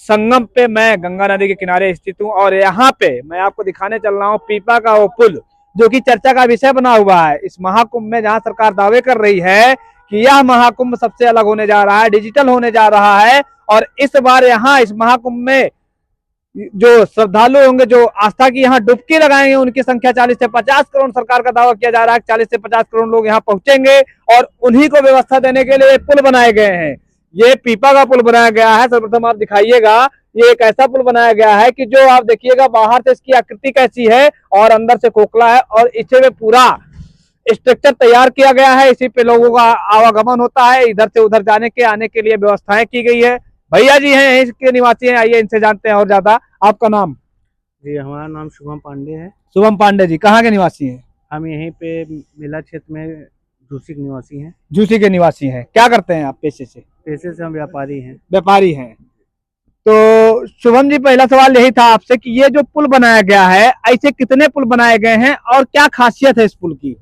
संगम पे मैं गंगा नदी के किनारे स्थित हूँ और यहाँ पे मैं आपको दिखाने चल रहा हूँ पीपा का वो पुल जो कि चर्चा का विषय बना हुआ है इस महाकुंभ में, जहाँ सरकार दावे कर रही है कि यह महाकुंभ सबसे अलग होने जा रहा है, डिजिटल होने जा रहा है। और इस बार यहाँ इस महाकुंभ में जो श्रद्धालु होंगे, जो आस्था की यहाँ डुबकी लगाएंगे, उनकी संख्या 40 से 50 करोड़ सरकार का दावा किया जा रहा है। 40 से 50 करोड़ लोग यहाँ पहुंचेंगे और उन्हीं को व्यवस्था देने के लिए पुल बनाए गए हैं। ये पीपा का पुल बनाया गया है। सर्वप्रथम आप दिखाइएगा, ये एक ऐसा पुल बनाया गया है कि जो आप देखिएगा बाहर से इसकी आकृति कैसी है और अंदर से खोखला है और इसे में पूरा स्ट्रक्चर तैयार किया गया है। इसी पे लोगों का आवागमन होता है, इधर से उधर जाने के आने के लिए व्यवस्थाएं की गई है। भैया जी हैं, यहीं के निवासी हैं, आइए इनसे जानते हैं और ज्यादा। आपका नाम? जी, हमारा नाम शुभम पांडे है। शुभम पांडे जी, कहाँ के निवासी हैं? हम यहीं पे मेला क्षेत्र में झूसी के निवासी हैं। झूसी के निवासी हैं। क्या करते हैं आप पेशे से? पेशे से हम व्यापारी हैं। व्यापारी हैं। तो शुभम जी, पहला सवाल यही था आपसे कि ये जो पुल बनाया गया है, ऐसे कितने पुल बनाए गए हैं और क्या खासियत है इस पुल की?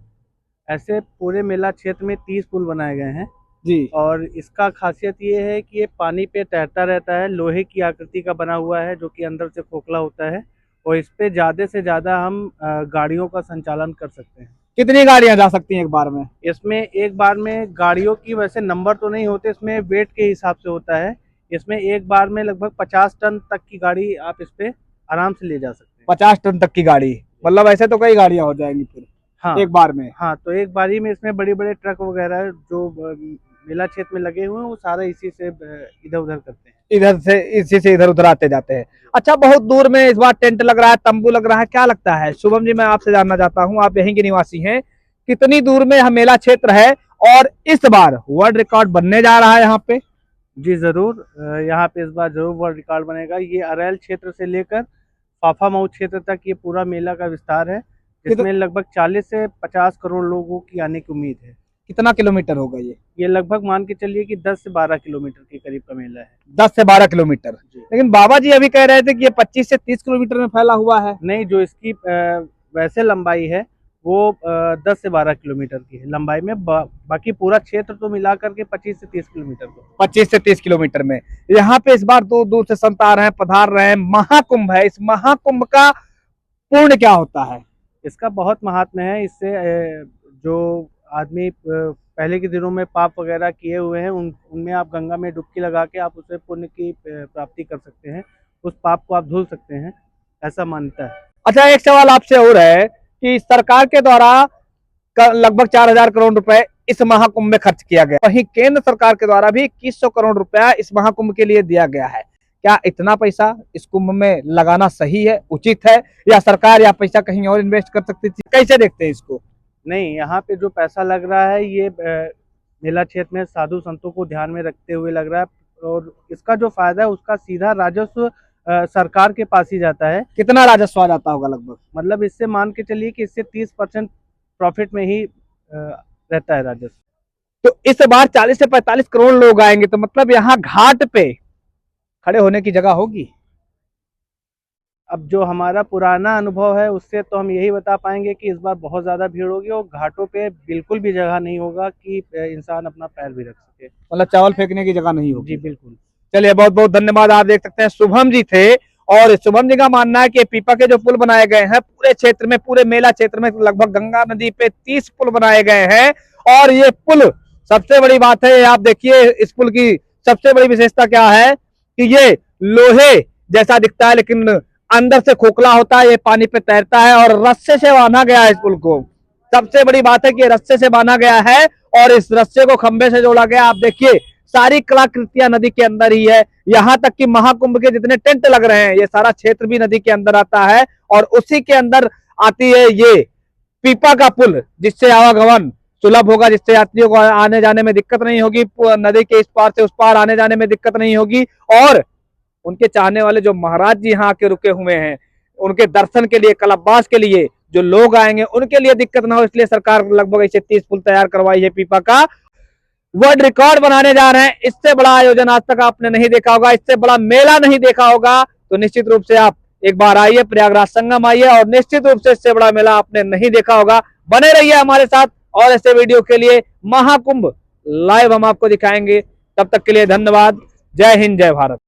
ऐसे पूरे मेला क्षेत्र में 30 पुल बनाए गए हैं जी। और इसका खासियत ये है कि ये पानी पे तैरता रहता है, लोहे की आकृति का बना हुआ है जो कि अंदर से खोखला होता है और इस पे ज्यादा से ज्यादा हम गाड़ियों का संचालन कर सकते हैं। कितनी गाड़ियां जा सकती हैं एक बार में? इसमें एक बार में गाड़ियों की वैसे नंबर तो नहीं होते, इसमें वेट के हिसाब से होता है। इसमें एक बार में लगभग 50 टन तक की गाड़ी आप इस पे आराम से ले जा सकते हैं। 50 टन तक की गाड़ी, मतलब ऐसे तो कई गाड़ियां हो जाएंगी फिर। हाँ, एक बार में। हाँ, तो एक बारी में इसमें बड़े बड़े ट्रक वगैरह जो मेला क्षेत्र में लगे हुए हैं वो सारा इसी से इधर उधर करते हैं। इधर से इसी से इधर उधर आते जाते हैं। अच्छा, बहुत दूर में इस बार टेंट लग रहा है, तंबू लग रहा है, क्या लगता है? शुभम जी, मैं आपसे जानना चाहता हूँ, आप यहीं के निवासी हैं, कितनी दूर में यह मेला क्षेत्र है और इस बार वर्ल्ड रिकॉर्ड बनने जा रहा है यहाँ पे? जी जरूर, यहाँ पे इस बार जरूर वर्ल्ड रिकॉर्ड बनेगा। ये अरैल क्षेत्र से लेकर फाफामऊ क्षेत्र तक ये पूरा मेला का विस्तार है, जिसमें लगभग 40 से 50 करोड़ लोगों की आने की उम्मीद है। कितना किलोमीटर होगा ये? ये लगभग मान के चलिए कि 10 से 12 किलोमीटर के करीब का मेला है। 10 से 12 किलोमीटर। लेकिन बाबा जी अभी कह रहे थे कि ये 25 से 30 किलोमीटर में फैला हुआ है। नहीं, जो इसकी वैसे लंबाई है वो 10 से 12 किलोमीटर की है लंबाई में। बाकी पूरा क्षेत्र तो मिला करके 25 से 30 किलोमीटर को। 25 से 30 किलोमीटर में यहाँ पे इस बार दूर दूर से संत आ रहे हैं, पधार रहे हैं। महाकुंभ है, इस महाकुंभ का पूर्ण क्या होता है? इसका बहुत महात्म्य है। इससे जो आदमी पहले के दिनों में पाप वगैरह किए हुए हैं उनमें आप गंगा में डुबकी लगा के आप उससे पुण्य की प्राप्ति कर सकते हैं, उस पाप को आप धुल सकते हैं, ऐसा मान्यता है। अच्छा, एक सवाल आपसे और है कि सरकार के द्वारा लगभग 4000 करोड़ रुपए इस महाकुंभ में खर्च किया गया, वहीं केंद्र सरकार के द्वारा भी 2100 करोड़ रुपया इस महाकुंभ के लिए दिया गया है। क्या इतना पैसा इस कुंभ में लगाना सही है, उचित है, या सरकार या पैसा कहीं और इन्वेस्ट कर सकती थी? कैसे देखते हैं इसको? नहीं, यहाँ पे जो पैसा लग रहा है ये मेला क्षेत्र में साधु संतों को ध्यान में रखते हुए लग रहा है और इसका जो फायदा है उसका सीधा राजस्व सरकार के पास ही जाता है। कितना राजस्व आ जाता होगा लगभग? मतलब इससे मान के चलिए कि इससे 30% प्रॉफिट में ही रहता है राजस्व। तो इस बार 40 से 45 करोड़ लोग आएंगे, तो मतलब यहाँ घाट पे खड़े होने की जगह होगी? अब जो हमारा पुराना अनुभव है उससे तो हम यही बता पाएंगे कि इस बार बहुत ज्यादा भीड़ होगी और घाटों पे बिल्कुल भी जगह नहीं होगा कि इंसान अपना पैर भी रख सके। मतलब चावल फेंकने की जगह नहीं होगी? जी बिल्कुल। चलिए, बहुत बहुत धन्यवाद। आप देख सकते हैं शुभम जी थे और शुभम जी का मानना है कि पीपा के जो पुल बनाए गए हैं पूरे क्षेत्र में, पूरे मेला क्षेत्र में लगभग गंगा नदी पे 30 पुल बनाए गए हैं। और ये पुल, सबसे बड़ी बात है, आप देखिए इस पुल की सबसे बड़ी विशेषता क्या है कि ये लोहे जैसा दिखता है लेकिन अंदर से खोखला होता है, ये पानी पे तैरता है और रस्से से बांधा गया है इस पुल को। सबसे बड़ी बात है कि ये रस्से से बांधा गया है और इस रस्से को खंबे से जोड़ा गया। आप देखिए सारी कलाकृतियां नदी के अंदर ही है, यहाँ तक कि महाकुंभ के जितने टेंट लग रहे हैं ये सारा क्षेत्र भी नदी के अंदर आता है और उसी के अंदर आती है ये पीपा का पुल, जिससे आवागमन सुलभ होगा, जिससे यात्रियों को आने जाने में दिक्कत नहीं होगी, नदी के इस पार से उस पार आने जाने में दिक्कत नहीं होगी। और उनके चाहने वाले जो महाराज जी यहाँ आके रुके हुए हैं, उनके दर्शन के लिए, कल्पवास के लिए जो लोग आएंगे उनके लिए दिक्कत ना हो, इसलिए सरकार लगभग ऐसे 30 पुल तैयार करवाई है। पीपा का वर्ल्ड रिकॉर्ड बनाने जा रहे हैं। इससे बड़ा आयोजन आज तक आपने नहीं देखा होगा, इससे बड़ा मेला नहीं देखा होगा। तो निश्चित रूप से आप एक बार आइए, प्रयागराज संगम आइए और निश्चित रूप से इससे बड़ा मेला आपने नहीं देखा होगा। बने रहिए हमारे साथ और ऐसे वीडियो के लिए महाकुंभ लाइव हम आपको दिखाएंगे। तब तक के लिए धन्यवाद। जय हिंद, जय भारत।